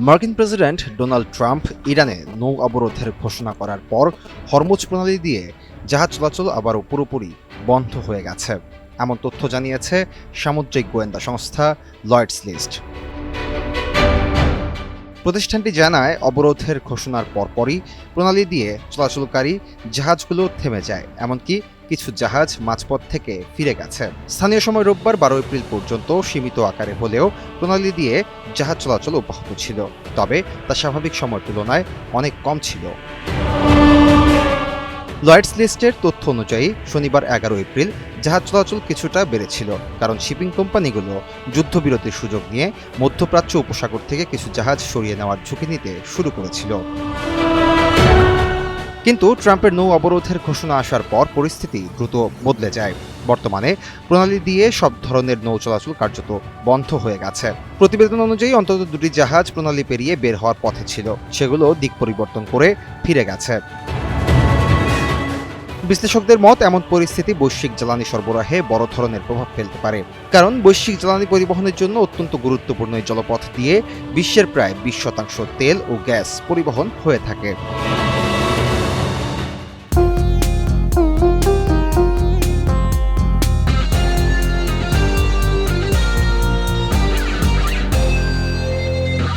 মার্কিন president Donald Trump ইরানে নৌ অবরোধের ঘোষণা করার পর হরমুজ প্রণালী দিয়ে জাহাজ চলাচল আবারও পুরোপুরি বন্ধ হয়ে গেছে, এমন তথ্য জানিয়েছে সামুদ্রিক গোয়েন্দা সংস্থা লয়েডস লিস্ট। প্রতিষ্ঠানটি জানায়, অবরোধের ঘোষণার পরপরই প্রণালী দিয়ে চলাচলকারী জাহাজগুলো থেমে যায়, এমনকি কিছু জাহাজ মাঝপথ থেকে ফিরে গেছে। স্থানীয় সময় রোববার 12 এপ্রিল পর্যন্ত সীমিত আকারে হলেও প্রণালী দিয়ে জাহাজ চলাচল অব্যাহত ছিল, তবে তা স্বাভাবিক সময়ের তুলনায় অনেক কম ছিল। লয়েডস লিস্টের তথ্য অনুযায়ী শনিবার 11 এপ্রিল জাহাজ চলাচল কিছুটা বেড়েছিল, কারণ শিপিং কোম্পানিগুলো যুদ্ধবিরতির সুযোগ নিয়ে মধ্যপ্রাচ্য উপসাগর থেকে কিছু জাহাজ সরিয়ে নেওয়ার ঝুঁকি নিতে শুরু করেছিল। কিন্তু ট্রাম্পের নৌ অবরোধের ঘোষণা আসার পর পরিস্থিতি দ্রুত বদলে যায়। বর্তমানে প্রণালী দিয়ে সব ধরনের নৌ চলাচল কার্যত বন্ধ হয়ে গেছে। প্রতিবেদন অনুযায়ী অন্তত 2টি জাহাজ প্রণালী পেরিয়ে বের হওয়ার পথে ছিল, সেগুলো দিক পরিবর্তন করে ফিরে গেছে। বিশ্লেষকদের মত, এমন পরিস্থিতি বৈশ্বিক জ্বালানি সরবরাহে বড় ধরনের প্রভাব ফেলতে পারে, কারণ বৈশ্বিক জ্বালানি পরিবহনের জন্য অত্যন্ত গুরুত্বপূর্ণ এই জলপথ দিয়ে বিশ্বের প্রায় 20% তেল ও গ্যাস পরিবহন হয়ে থাকে।